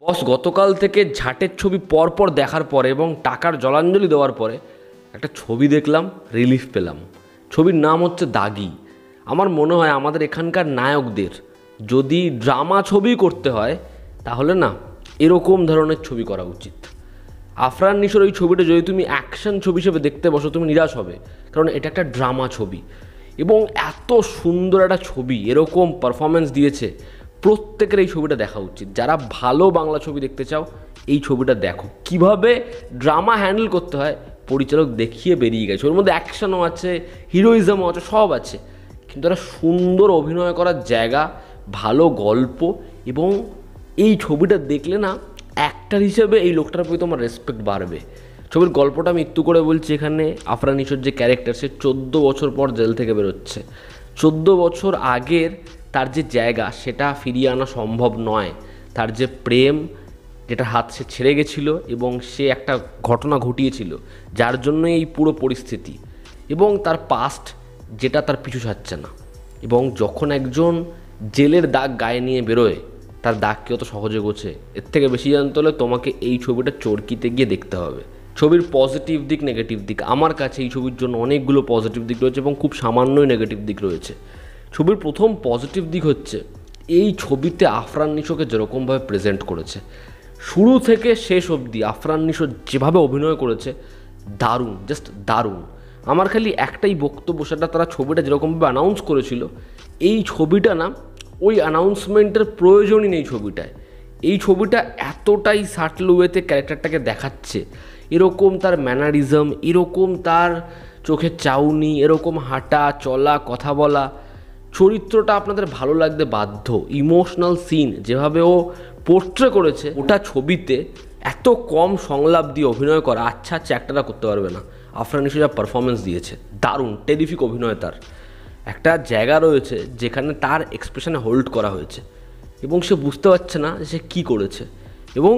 বস গতকাল থেকে ঝাটের ছবি পরপর দেখার পরে এবং টাকার জলাঞ্জলি দেওয়ার পরে একটা ছবি দেখলাম, রিলিফ পেলাম। ছবির নাম হচ্ছে দাগি। আমার মনে হয় আমাদের এখানকার নায়কদের যদি ড্রামা ছবি করতে হয় তাহলে না এরকম ধরনের ছবি করা উচিত। আফরান নিশোর ওই ছবিটা যদি তুমি অ্যাকশন ছবি হিসেবে দেখতে বসো তুমি নিরাশ হবে, কারণ এটা একটা ড্রামা ছবি এবং এত সুন্দর একটা ছবি, এরকম পারফরমেন্স দিয়েছে। প্রত্যেকের এই ছবিটা দেখা উচিত। যারা ভালো বাংলা ছবি দেখতে চাও এই ছবিটা দেখো। কিভাবে ড্রামা হ্যান্ডেল করতে হয় পরিচালক দেখিয়ে বেরিয়ে গেছে। ওর মধ্যে অ্যাকশনও আছে, হিরোইজমও আছে, সব আছে, কিন্তু একটা সুন্দর অভিনয় করার জায়গা, ভালো গল্প। এবং এই ছবিটা দেখলে না অ্যাক্টর হিসেবে এই লোকটার প্রতি তোমার রেসপেক্ট বাড়বে। ছবির গল্পটা আমি একটু করে বলছি। এখানে আফরান নিশোর যে ক্যারেক্টার, সে 14 বছর পর জেল থেকে বেরোচ্ছে। 14 বছর আগের তার যে জায়গা সেটা ফিরিয়ে আনা সম্ভব নয়। তার যে প্রেম, যেটা হাত সে ছেড়ে গেছিলো এবং সে একটা ঘটনা ঘটিয়েছিল যার জন্য এই পুরো পরিস্থিতি, এবং তার পাস্ট যেটা তার পিছু ছাড়ছে না। এবং যখন একজন জেলের দাগ গায়ে নিয়ে বেরোয় তার দাগ কি অত সহজে গোছে? এর থেকে বেশি জানতে হলে তোমাকে এই ছবিটা চরকিতে গিয়ে দেখতে হবে। ছবির পজিটিভ দিক, নেগেটিভ দিক, আমার কাছে এই ছবির জন্য অনেকগুলো পজিটিভ দিক রয়েছে এবং খুব সামান্যই নেগেটিভ দিক রয়েছে। ছবির প্রথম পজিটিভ দিক হচ্ছে এই ছবিতে আফরান নিশোকে যেরকমভাবে প্রেজেন্ট করেছে, শুরু থেকে শেষ অবধি আফরান নিশো যেভাবে অভিনয় করেছে, দারুণ, জাস্ট দারুণ। আমার খালি একটাই বক্তব্য, সেটা তারা ছবিটা যেরকমভাবে অ্যানাউন্স করেছিল, এই ছবিটা না ওই অ্যানাউন্সমেন্টের প্রয়োজনই নেই ছবিটায়। এই ছবিটা এতটাই সাটল ওয়েতে ক্যারেক্টারটাকে দেখাচ্ছে, এরকম তার ম্যানারিজম, এরকম তার চোখের চাউনি, এরকম হাঁটা চলা, কথা বলা, চরিত্রটা আপনাদের ভালো লাগতে বাধ্য। ইমোশনাল সিন যেভাবে ও পোর্ট্রে করেছে, ওটা ছবিতে এত কম সংলাপ দিয়ে অভিনয় করা আচ্ছা অ্যাক্টররা করতে পারবে না। আফরান নিশো যা পারফরমেন্স দিয়েছে, দারুণ, টেরিফিক অভিনয়। তার একটা জায়গা রয়েছে যেখানে তার এক্সপ্রেশনে হোল্ড করা হয়েছে এবং সে বুঝতে পারছে না যে সে কী করেছে। এবং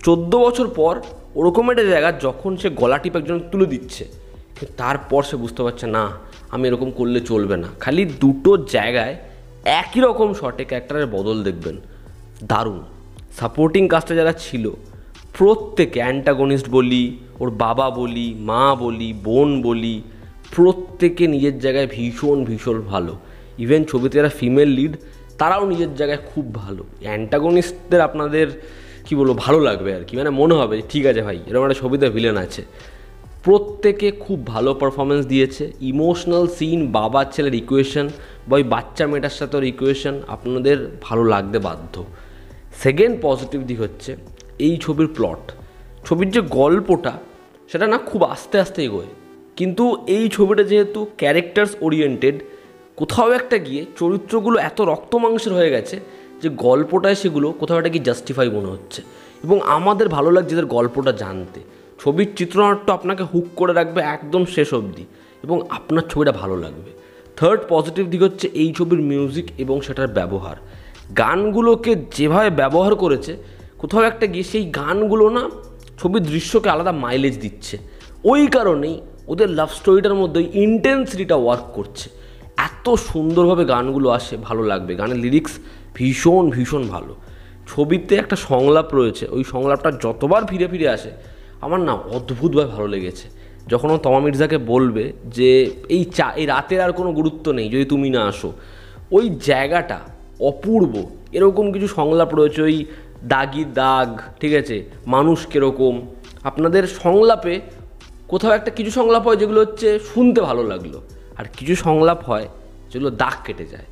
14 বছর পর ওরকম একটা জায়গা যখন সে গলা টিপ একজন তুলে দিচ্ছে, কিন্তু তারপর সে বুঝতে পারছে না আমি এরকম করলে চলবে না। খালি দুটো জায়গায় একই রকম শটে ক্যারেক্টারের বদল দেখবেন, দারুণ। সাপোর্টিং কাস্টে যারা ছিল প্রত্যেকে, অ্যান্টাগনিস্ট বলি, ওর বাবা বলি, মা বলি, বোন বলি, প্রত্যেকে নিজের জায়গায় ভীষণ ভীষণ ভালো। ইভেন ছবিতে যারা ফিমেল লিড তারাও নিজের জায়গায় খুব ভালো। অ্যান্টাগনিস্টদের আপনাদের কী বলবো, ভালো লাগবে আর কি, মানে মনে হবে ঠিক আছে ভাই এরকম একটা ছবিতে ভিলেন আছে। প্রত্যেকে খুব ভালো পারফরমেন্স দিয়েছে। ইমোশনাল সিন, বাবার ছেলের ইকুয়েশন বা ওই বাচ্চা মেয়েটার সাথে ওর ইকুয়েশন আপনাদের ভালো লাগতে বাধ্য। সেকেন্ড পজিটিভ দিক হচ্ছে এই ছবির প্লট। ছবির যে গল্পটা সেটা না খুব আস্তে আস্তে এগোয়, কিন্তু এই ছবিটা যেহেতু ক্যারেক্টার্স ওরিয়েন্টেড, কোথাও একটা গিয়ে চরিত্রগুলো এত রক্ত মাংসের হয়ে গেছে যে গল্পটায় সেগুলো কোথাও একটা গিয়ে জাস্টিফাই মনে হচ্ছে। এবং আমাদের ভালো লাগছে এদের গল্পটা জানতে। ছবির চিত্রনাট্য আপনাকে হুক করে রাখবে একদম শেষ অবধি এবং আপনার ছবিটা ভালো লাগবে। থার্ড পজিটিভ দিক হচ্ছে এই ছবির মিউজিক এবং সেটার ব্যবহার। গানগুলোকে যেভাবে ব্যবহার করেছে, কোথাও একটা গিয়ে সেই গানগুলো না ছবির দৃশ্যকে আলাদা মাইলেজ দিচ্ছে। ওই কারণেই ওদের লাভ স্টোরিটার মধ্যে ওই ইন্টেন্সিটিটা ওয়ার্ক করছে। এত সুন্দরভাবে গানগুলো আসে, ভালো লাগবে। গানের লিরিক্স ভীষণ ভীষণ ভালো। ছবিতে একটা সংলাপ রয়েছে, ওই সংলাপটা যতবার ফিরে ফিরে আসে আমার না অদ্ভুতভাবে ভালো লেগেছে। যখন ও তমা মির্জাকে বলবে যে এই রাতের আর কোনো গুরুত্ব নেই যদি তুমি না আসো, ওই জায়গাটা অপূর্ব। এরকম কিছু সংলাপ রয়েছে, ওই দাগি দাগ, ঠিক আছে, মানুষ কীরকম, আপনাদের সংলাপে কোথাও একটা কিছু সংলাপ হয় যেগুলো হচ্ছে শুনতে ভালো লাগলো, আর কিছু সংলাপ হয় যেগুলো দাগ কেটে যায়।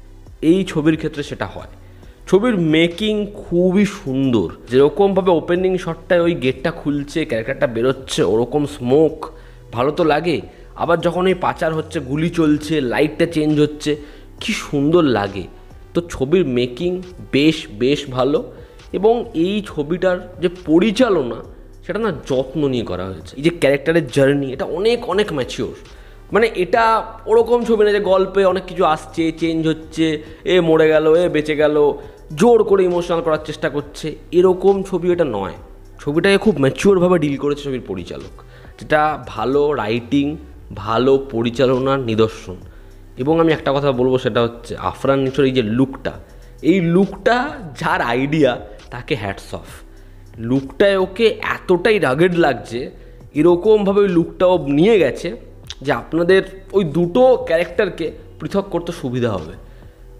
এই ছবির ক্ষেত্রে সেটা হয়। ছবির মেকিং খুবই সুন্দর। যেরকমভাবে ওপেনিং শটটায় ওই গেটটা খুলছে, ক্যারেক্টারটা বেরোচ্ছে, ওরকম স্মোক ভালো তো লাগে। আবার যখন ওই পাচার হচ্ছে, গুলি চলছে, লাইটটা চেঞ্জ হচ্ছে, কি সুন্দর লাগে। তো ছবির মেকিং বেশ বেশ ভালো। এবং এই ছবিটার যে পরিচালনা সেটা না যত্ন নিয়ে করা হয়েছে। এই যে ক্যারেক্টারের জার্নি, এটা অনেক অনেক ম্যাচিওর। মানে এটা ওরকম ছবি না যে গল্পে অনেক কিছু আসছে, চেঞ্জ হচ্ছে, এ মরে গেল, এ বেঁচে গেল, জোর করে ইমোশনাল করার চেষ্টা করছে, এরকম ছবি এটা নয়। ছবিটাকে খুব ম্যাচিওরভাবে ডিল করেছে ছবির পরিচালক, যেটা ভালো রাইটিং, ভালো পরিচালনার নিদর্শন। এবং আমি একটা কথা বলবো, সেটা হচ্ছে আফরান নিশোর এই যে লুকটা, এই লুকটা যার আইডিয়া তাকে হ্যাটস অফ। লুকটায় ওকে এতটাই রাগেড লাগছে, এরকমভাবে ওই লুকটাও নিয়ে গেছে যে আপনাদের ওই দুটো ক্যারেক্টারকে পৃথক করতে সুবিধা হবে।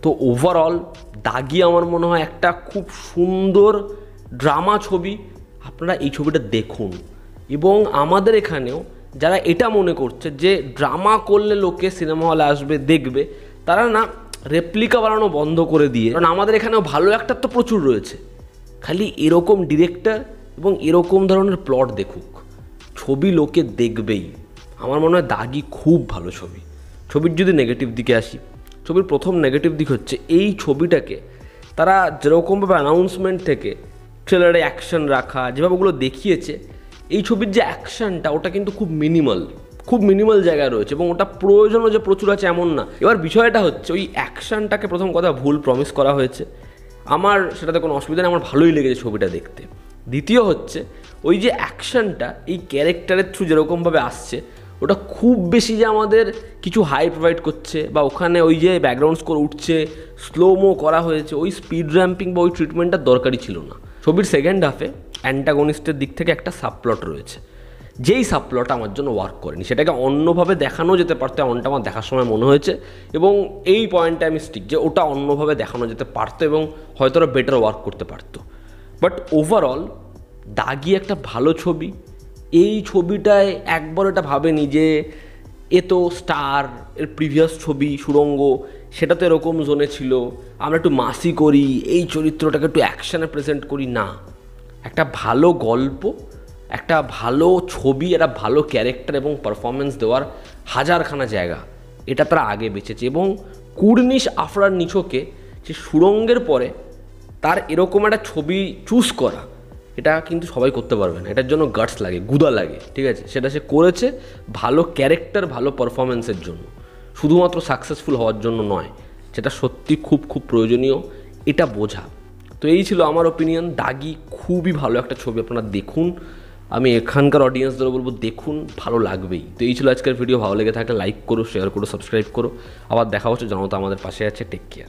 তো ওভারঅল দাগি আমার মনে হয় একটা খুব সুন্দর ড্রামা ছবি। আপনারা এই ছবিটা দেখুন, এবং আমাদের এখানেও যারা এটা মনে করছে যে ড্রামা করলে লোকে সিনেমা হলে আসবে দেখবে, তারা না রেপ্লিকা বানানো বন্ধ করে দিয়ে, কারণ আমাদের এখানেও ভালো অ্যাক্টর তো প্রচুর রয়েছে, খালি এরকম ডিরেক্টর এবং এরকম ধরনের প্লট দেখুক, ছবি লোকে দেখবেই। আমার মনে হয় দাগি খুব ভালো ছবি। ছবির যদি নেগেটিভ দিকে আসি, ছবির প্রথম নেগেটিভ দিক হচ্ছে এই ছবিটাকে তারা যেরকমভাবে অ্যানাউন্সমেন্ট থেকে ট্রেলারে অ্যাকশন রাখা, যেভাবে ওগুলো দেখিয়েছে, এই ছবির যে অ্যাকশনটা ওটা কিন্তু খুব মিনিমাল জায়গায় রয়েছে, এবং ওটা প্রয়োজনও যে প্রচুর আছে এমন না। এবার বিষয়টা হচ্ছে ওই অ্যাকশনটাকে প্রথম কথা ভুল প্রমিস করা হয়েছে, আমার সেটাতে কোনো অসুবিধা নেই, আমার ভালোই লেগেছে ছবিটা দেখতে। দ্বিতীয় হচ্ছে ওই যে অ্যাকশনটা এই ক্যারেক্টারের থ্রু যেরকমভাবে আসছে, ওটা খুব বেশি যে আমাদের কিছু হাই প্রোভাইড করছে, বা ওখানে ওই যে ব্যাকগ্রাউন্ড স্কোর উঠছে, স্লোমো করা হয়েছে, ওই স্পিড র্যাম্পিং বা ওই ট্রিটমেন্টটা দরকারই ছিল না। ছবির সেকেন্ড হাফে অ্যান্টাগনিস্টের দিক থেকে একটা সাবপ্লট রয়েছে, যেই সাবপ্লট আমার জন্য ওয়ার্ক করেনি, সেটাকে অন্যভাবে দেখানো যেতে পারতো, এমনটা আমার দেখার সময় মনে হয়েছে, এবং এই পয়েন্টে আমি স্টিক যে ওটা অন্যভাবে দেখানো যেতে পারতো এবং হয়তো ওরা বেটার ওয়ার্ক করতে পারতো। বাট ওভারঅল দাগি একটা ভালো ছবি। এই ছবিটায় একবার এটা ভাবেনি যে এ তো স্টার, এর প্রিভিয়াস ছবি সুড়ঙ্গ সেটা তো এরকম জোনে ছিল, আমরা একটু মাসি করি, এই চরিত্রটাকে একটু অ্যাকশানে প্রেজেন্ট করি, না, একটা ভালো গল্প, একটা ভালো ছবি, একটা ভালো ক্যারেক্টার এবং পারফরমেন্স দেওয়ার হাজারখানা জায়গা এটা তারা আগে বেঁচেছে। এবং কুর্নিশ আফরার নিছকে যে সুড়ঙ্গের পরে তার এরকম একটা ছবি চুজ করা, এটা কিন্তু সবাই করতে পারবে না, এটার জন্য গাটস লাগে, গুদা লাগে, ঠিক আছে? সেটা সে করেছে ভালো ক্যারেক্টার, ভালো পারফরমেন্সের জন্য, শুধুমাত্র সাকসেসফুল হওয়ার জন্য নয়, যেটা সত্যি খুব খুব প্রয়োজনীয় এটা বোঝা। তো এই ছিল আমার ওপিনিয়ন। দাগি খুবই ভালো একটা ছবি, আপনারা দেখুন, আমি এখানকার অডিয়েন্সদেরও বলবো দেখুন, ভালো লাগবেই। তো এই ছিল আজকের ভিডিও। ভালো লেগে থাকলে লাইক করো, শেয়ার করো, সাবস্ক্রাইব করো। আবার দেখা হচ্ছে, জানো তো আমাদের পাশে আছে। Take care.